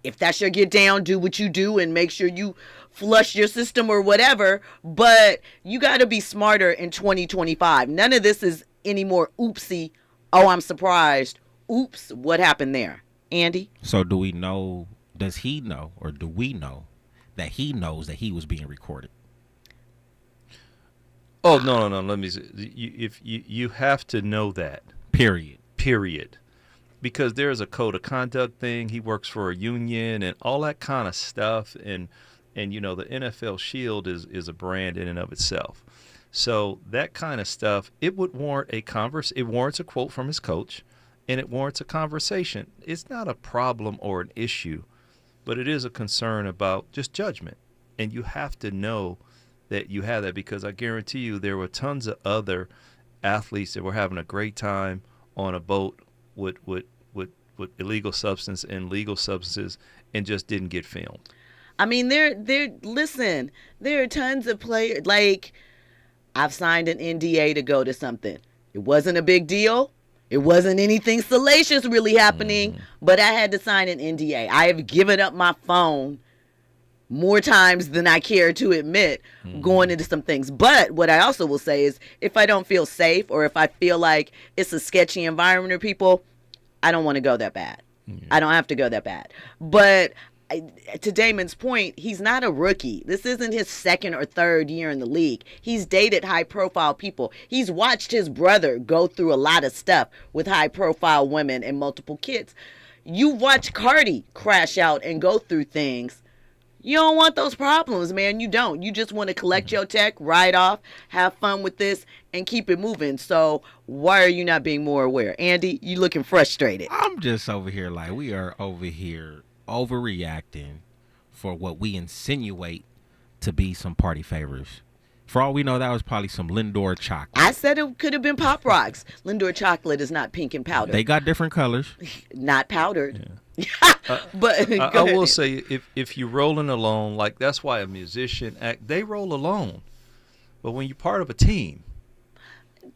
Speaker 2: If that's your get down, do what you do and make sure you flush your system or whatever. But you got to be smarter in 2025. None of this is any more oopsie. Oh, I'm surprised. Oops, what happened there? Andy?
Speaker 21: So do we know, does he know, or do we know that he knows that he was being recorded?
Speaker 11: Oh, no. Let me say, you have to know that.
Speaker 21: Period.
Speaker 11: Because there's a code of conduct thing. He works for a union and all that kind of stuff. And the NFL Shield is a brand in and of itself. So that kind of stuff, it would warrant it warrants a quote from his coach, and it warrants a conversation. It's not a problem or an issue, but it is a concern about just judgment. And you have to know that you have that, because I guarantee you there were tons of other athletes that were having a great time on a boat with illegal substance and legal substances and just didn't get filmed.
Speaker 2: I mean, listen, there are tons of players. Like, I've signed an NDA to go to something. It wasn't a big deal. It wasn't anything salacious really happening, but I had to sign an NDA. I have given up my phone more times than I care to admit going into some things. But what I also will say is, if I don't feel safe or if I feel like it's a sketchy environment or people, I don't want to go that bad. I don't have to go that bad. But to Damon's point, he's not a rookie. This isn't his second or third year in the league. He's dated high-profile people. He's watched his brother go through a lot of stuff with high-profile women and multiple kids. You watch Cardi crash out and go through things. You don't want those problems, man. You don't. You just want to collect your check, ride off, have fun with this, and keep it moving. So why are you not being more aware? Andy, you looking frustrated.
Speaker 21: I'm just over here like we are over here overreacting for what we insinuate to be some party favors. For all we know, that was probably some Lindor chocolate.
Speaker 2: I said it could have been Pop Rocks. Lindor chocolate is not pink and powdered.
Speaker 21: They got different colors.
Speaker 2: Not powdered.
Speaker 11: Yeah.
Speaker 2: But
Speaker 11: I will say, if you're rolling alone, like that's why a musician they roll alone. But when you're part of a team,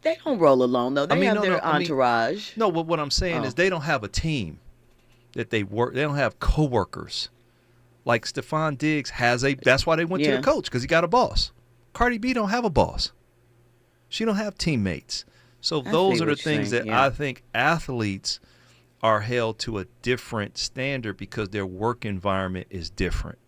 Speaker 2: they don't roll alone though. They have their entourage.
Speaker 11: No, but what I'm saying is they don't have a team that they work. They don't have coworkers. Like Stephon Diggs has a. That's why they went to the coach, because he got a boss. Cardi B don't have a boss. She don't have teammates. So those are the things that I think athletes are held to a different standard because their work environment is different.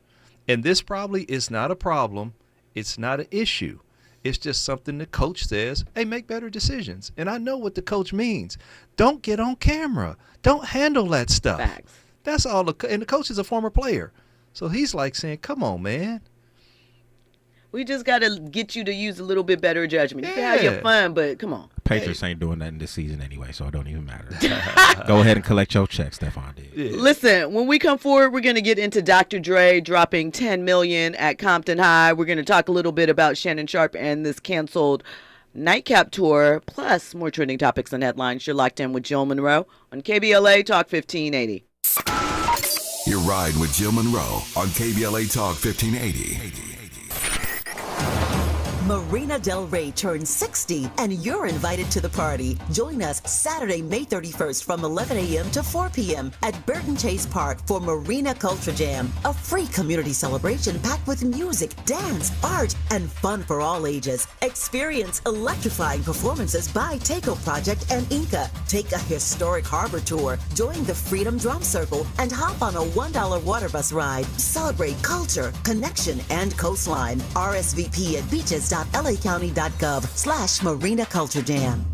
Speaker 11: And this probably is not a problem. It's not an issue. It's just something the coach says, hey, make better decisions. And I know what the coach means. Don't get on camera. Don't handle that stuff.
Speaker 2: Facts.
Speaker 11: That's all. And the coach is a former player. So he's like saying, come on, man.
Speaker 2: We just got to get you to use a little bit better judgment. You can have your fun, but come on.
Speaker 21: Patriots ain't doing nothing this season anyway, so it don't even matter. Go ahead and collect your check, Stephon Diggs.
Speaker 2: Yeah. Listen, when we come forward, we're going to get into Dr. Dre dropping $10 million at Compton High. We're going to talk a little bit about Shannon Sharpe and this canceled Nightcap tour, plus more trending topics and headlines. You're locked in with Jill Munroe on KBLA Talk 1580.
Speaker 3: You're riding with Jill Munroe on KBLA Talk 1580.
Speaker 1: Marina Del Rey turns 60, and you're invited to the party. Join us Saturday, May 31st from 11 a.m. to 4 p.m. at Burton Chase Park for Marina Culture Jam, a free community celebration packed with music, dance, art, and fun for all ages. Experience electrifying performances by Takeo Project and Inca. Take a historic harbor tour, join the Freedom Drum Circle, and hop on a $1 water bus ride. Celebrate culture, connection, and coastline. RSVP at beaches.lacounty.gov/Marina Culture Jam.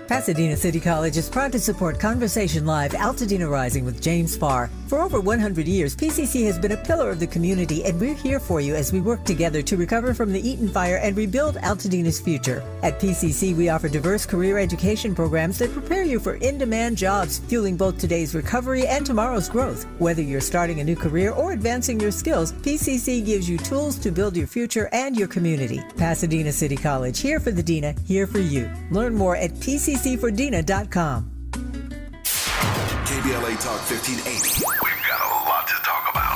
Speaker 5: Pasadena City College is proud to support Conversation Live Altadena Rising with James Farr. For over 100 years, PCC has been a pillar of the community, and we're here for you as we work together to recover from the Eaton fire and rebuild Altadena's future. At PCC, we offer diverse career education programs that prepare you for in-demand jobs, fueling both today's recovery and tomorrow's growth. Whether you're starting a new career or advancing your skills, PCC gives you tools to build your future and your community. Pasadena City College, here for the Dena, here for you. Learn more at PCCfordena.com.
Speaker 3: KBLA Talk 1580. We've got a lot to talk about.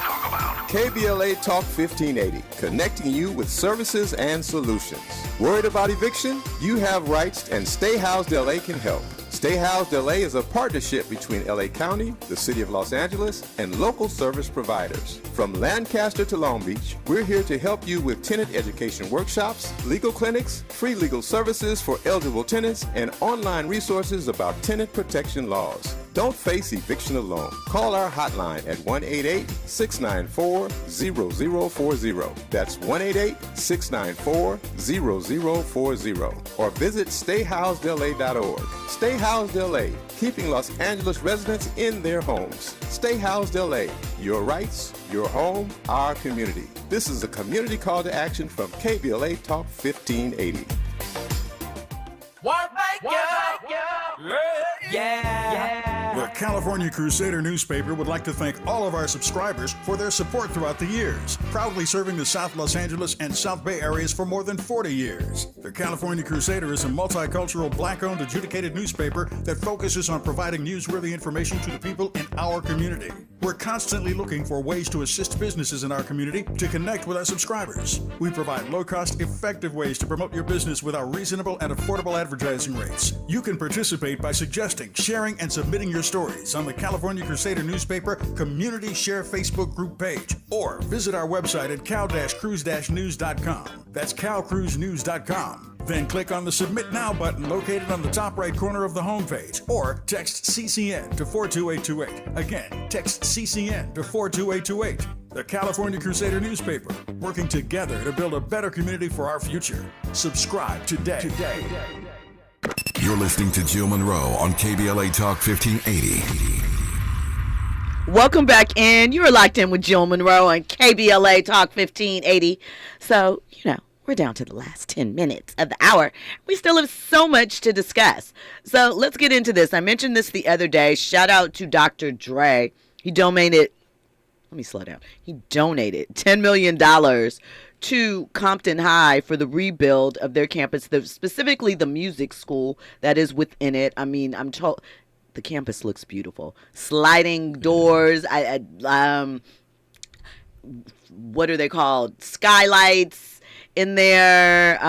Speaker 22: KBLA Talk 1580, connecting you with services and solutions. Worried about eviction? You have rights, and Stay Housed LA can help. Stay Housed LA is a partnership between LA County, the City of Los Angeles, and local service providers. From Lancaster to Long Beach, we're here to help you with tenant education workshops, legal clinics, free legal services for eligible tenants, and online resources about tenant protection laws. Don't face eviction alone. Call our hotline at 1-888-694-0040. That's 1-888-694-0040. Or visit stayhousedla.org. Stay Housed LA, keeping Los Angeles residents in their homes. Stay Housed LA, your rights, your home, our community. This is a community call to action from KBLA Talk 1580.
Speaker 23: The California Crusader newspaper would like to thank all of our subscribers for their support throughout the years, proudly serving the South Los Angeles and South Bay areas for more than 40 years. The California Crusader is a multicultural, black-owned, adjudicated newspaper that focuses on providing newsworthy information to the people in our community. We're constantly looking for ways to assist businesses in our community to connect with our subscribers. We provide low-cost, effective ways to promote your business with our reasonable and affordable advertising rates. You can participate by suggesting, sharing, and submitting your stories on the California Crusader newspaper Community Share Facebook group page, or visit our website at cal-cruise-news.com. That's calcruisenews.com. Then click on the Submit Now button located on the top right corner of the homepage, or text CCN to 42828. Again, text CCN to 42828. The California Crusader newspaper, working together to build a better community for our future. Subscribe today.
Speaker 3: You're listening to Jill Munroe on KBLA Talk 1580.
Speaker 2: Welcome back in. You're locked in with Jill Munroe on KBLA Talk 1580. So, we're down to the last 10 minutes of the hour. We still have so much to discuss. So let's get into this. I mentioned this the other day. Shout out to Dr. Dre. He donated $10 million to Compton High for the rebuild of their campus, specifically the music school that is within it. I mean, I'm told the campus looks beautiful. Sliding doors, what are they called? Skylights in there,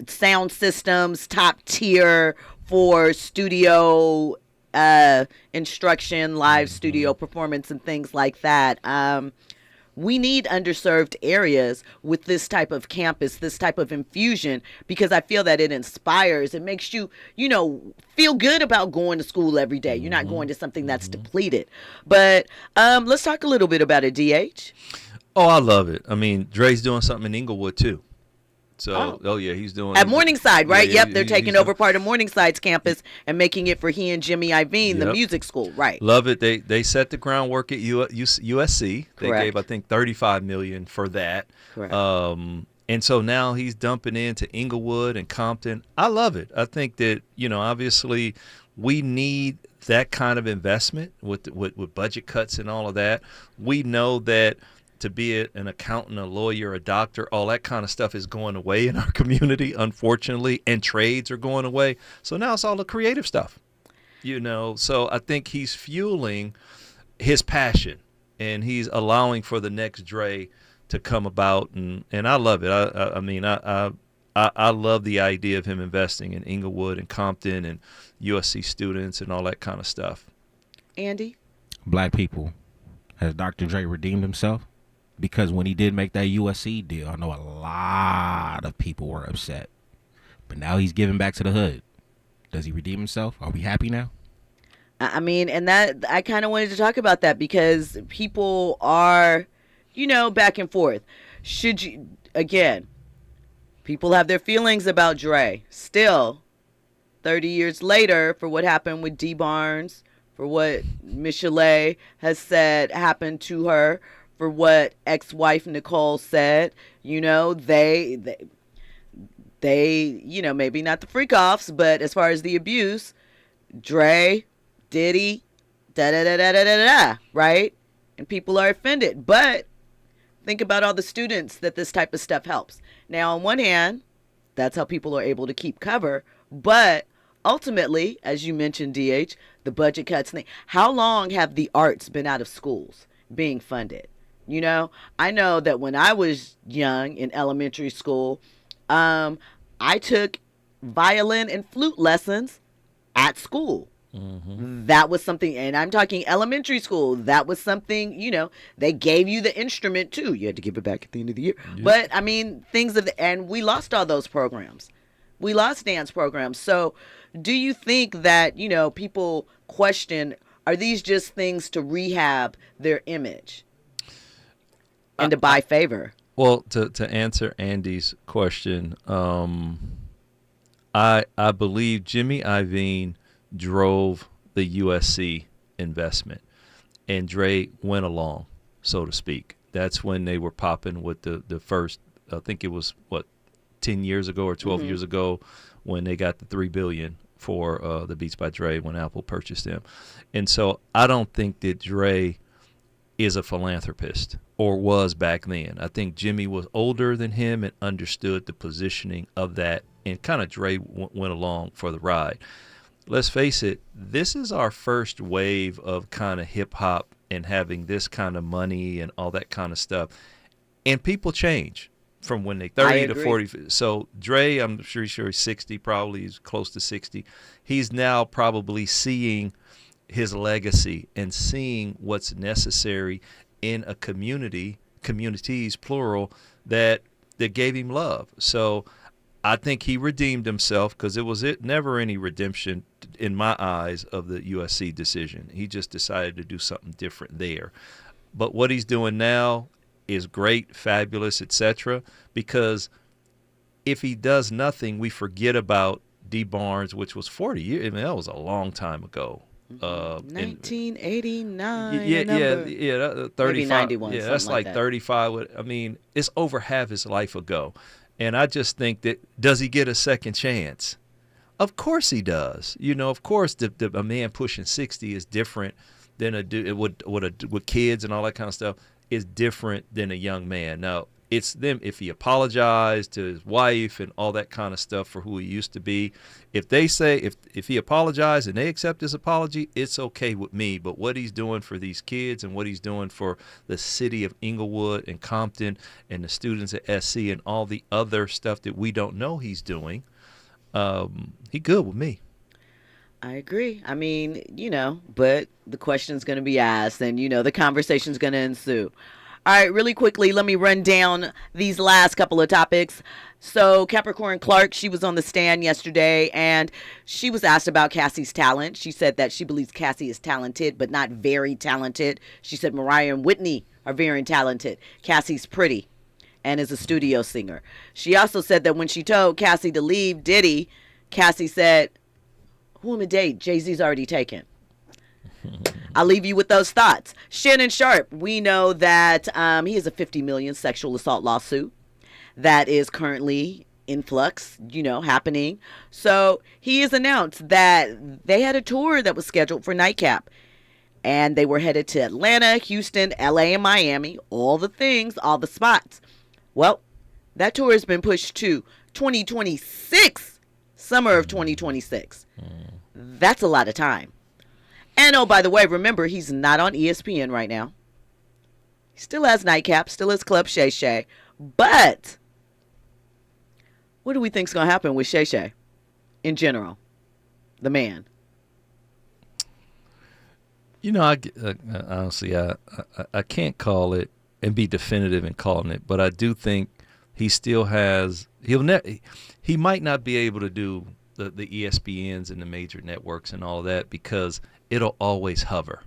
Speaker 2: sound systems, top tier for studio instruction, live studio performance, and things like that. We need underserved areas with this type of campus, this type of infusion, because I feel that it inspires. It makes you, feel good about going to school every day. You're not going to something that's depleted. But let's talk a little bit about it, DH.
Speaker 11: Oh, I love it. I mean, Dre's doing something in Inglewood, too. So, yeah, he's doing
Speaker 2: at Morningside, right?
Speaker 11: Yeah,
Speaker 2: they're taking over part of Morningside's campus and making it for he and Jimmy Iovine, the music school, right?
Speaker 11: Love it. They set the groundwork at USC. They gave, I think, $35 million for that.
Speaker 2: Correct.
Speaker 11: And so now he's dumping into Inglewood and Compton. I love it. I think that obviously we need that kind of investment with budget cuts and all of that. We know that. To be an accountant, a lawyer, a doctor, all that kind of stuff is going away in our community, unfortunately, and trades are going away. So now it's all the creative stuff, So I think he's fueling his passion, and he's allowing for the next Dre to come about, and I love it. I I love the idea of him investing in Inglewood and Compton and USC students and all that kind of stuff.
Speaker 2: Andy?
Speaker 21: Black people. Has Dr. Dre redeemed himself? Because when he did make that USC deal, I know a lot of people were upset. But now he's giving back to the hood. Does he redeem himself? Are we happy now?
Speaker 2: I mean, and that I kind of wanted to talk about that because people are, back and forth. Should you, again, people have their feelings about Dre. Still, 30 years later, for what happened with D. Barnes, for what Michelet has said happened to her, for what ex-wife Nicole said, they maybe not the freak-offs, but as far as the abuse, Dre, Diddy, da-da-da-da-da-da-da, right? And people are offended. But think about all the students that this type of stuff helps. Now, on one hand, that's how people are able to keep cover. But ultimately, as you mentioned, DH, the budget cuts thing. How long have the arts been out of schools being funded? I know that when I was young in elementary school, I took violin and flute lessons at school. Mm-hmm. That was something, and I'm talking elementary school. That was something, they gave you the instrument too. You had to give it back at the end of the year. Yeah. But I mean, and we lost all those programs. We lost dance programs. So do you think that, people question, are these just things to rehab their image and to buy favor?
Speaker 11: Well, to answer Andy's question, I believe Jimmy Iovine drove the USC investment, and Dre went along, so to speak. That's when they were popping with the first, I think it was, 10 years ago or 12 years ago when they got the $3 billion for the Beats by Dre when Apple purchased them. And so I don't think that Dre is a philanthropist or was back then. I think Jimmy was older than him and understood the positioning of that, and kind of Dre went along for the ride. Let's face it, this is our first wave of kind of hip hop and having this kind of money and all that kind of stuff. And people change from when they're 30 to 40. So Dre, I'm sure he's 60, probably he's close to 60. He's now probably seeing his legacy and seeing what's necessary in a communities plural, that gave him love. So I think he redeemed himself, because never any redemption in my eyes of the USC decision. He just decided to do something different there. But what he's doing now is great, fabulous, etc. Because if he does nothing, we forget about D. Barnes, which was 40 years. I mean, that was a long time ago.
Speaker 2: 1989.
Speaker 11: Yeah, 35.
Speaker 2: Maybe 91.
Speaker 11: Yeah, that's like 35. I mean, it's over half his life ago. And I just think that, does he get a second chance? Of course he does. Of course a man pushing 60 is different than a dude with kids and all that kind of stuff is different than a young man. Now, it's them, if he apologized to his wife and all that kind of stuff for who he used to be. If they say, if he apologized and they accept his apology, it's okay with me. But what he's doing for these kids and what he's doing for the city of Inglewood and Compton and the students at SC and all the other stuff that we don't know he's doing, he good with me.
Speaker 2: I agree. I mean, but the question's going to be asked and, the conversation's going to ensue. All right, really quickly, let me run down these last couple of topics. So Capricorn Clark, she was on the stand yesterday, and she was asked about Cassie's talent. She said that she believes Cassie is talented, but not very talented. She said Mariah and Whitney are very talented. Cassie's pretty and is a studio singer. She also said that when she told Cassie to leave Diddy, Cassie said, who am I date? Jay-Z's already taken. I'll leave you with those thoughts. Shannon Sharpe, we know that he has a $50 million sexual assault lawsuit that is currently in flux, happening. So he has announced that they had a tour that was scheduled for Nightcap, and they were headed to Atlanta, Houston, LA, and Miami, all the things, all the spots. Well, that tour has been pushed to 2026, summer of 2026. That's a lot of time. And oh, by the way, remember, he's not on ESPN right now. He still has Nightcap, still has Club Shay Shay. But What do we think's going to happen with Shay Shay in general? The man.
Speaker 11: You know, honestly, I can't call it and be definitive in calling it, but I do think he still has. He might not be able to do the ESPNs and the major networks and all that because it'll always hover.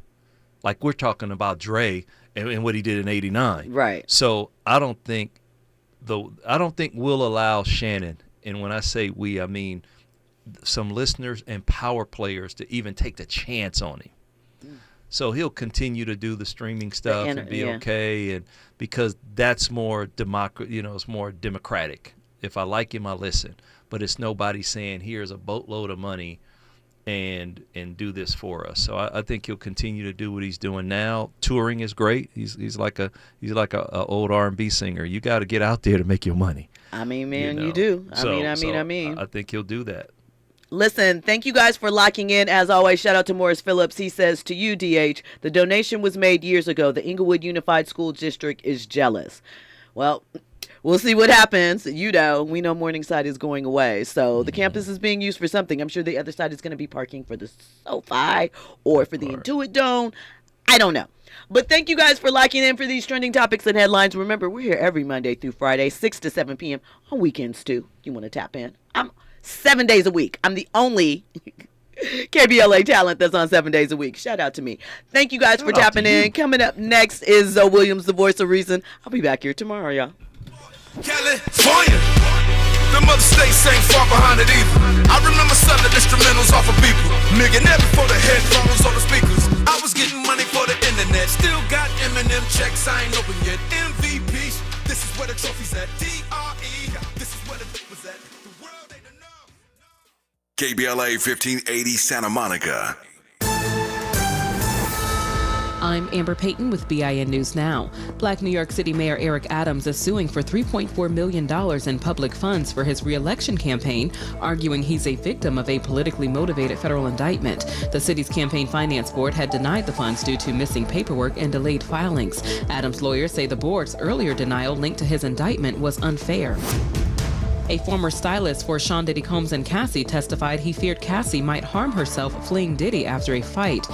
Speaker 11: Like we're talking about Dre and what he did in '89.
Speaker 2: Right.
Speaker 11: So I don't think we'll allow Shannon, and when I say we, I mean some listeners and power players to even take the chance on him. So he'll continue to do the streaming stuff and be okay, and because that's more it's more democratic. If I like him, I listen. But it's nobody saying here's a boatload of money and do this for us. So I think he'll continue to do what he's doing now. Touring is great. He's like a old R&B singer. You got to get out there to make your money.
Speaker 2: I mean, man, you do. I mean.
Speaker 11: I think he'll do that.
Speaker 2: Listen, thank you guys for locking in. As always, shout out to Morris Phillips. He says to you, DH, the donation was made years ago. The Inglewood Unified School District is jealous. Well, we'll see what happens. We know Morningside is going away. So the campus is being used for something. I'm sure the other side is going to be parking for the SoFi or for the Intuit Dome. I don't know. But thank you guys for locking in for these trending topics and headlines. Remember, we're here every Monday through Friday, 6 to 7 p.m. on weekends, too. You want to tap in? I'm 7 days a week. I'm the only KBLA talent that's on 7 days a week. Shout out to me. Thank you guys for tapping in. Coming up next is Zoe Williams, the voice of reason. I'll be back here tomorrow, y'all.
Speaker 4: California, the mother states ain't far behind it either. I remember selling instrumentals off of people. Nigga, never for the headphones or the speakers. I was getting money for the internet. Still got M&M checks, I ain't open yet. MVPs, this is where the trophy's at. DRE, this is where the was at.
Speaker 3: KBLA 1580 Santa Monica.
Speaker 13: I'm Amber Payton with BIN News Now. Black New York City Mayor Eric Adams is suing for $3.4 million in public funds for his re-election campaign, arguing he's a victim of a politically motivated federal indictment. The city's campaign finance board had denied the funds due to missing paperwork and delayed filings. Adams' lawyers say the board's earlier denial linked to his indictment was unfair. A former stylist for Sean Diddy Combs and Cassie testified he feared Cassie might harm herself fleeing Diddy after a fight.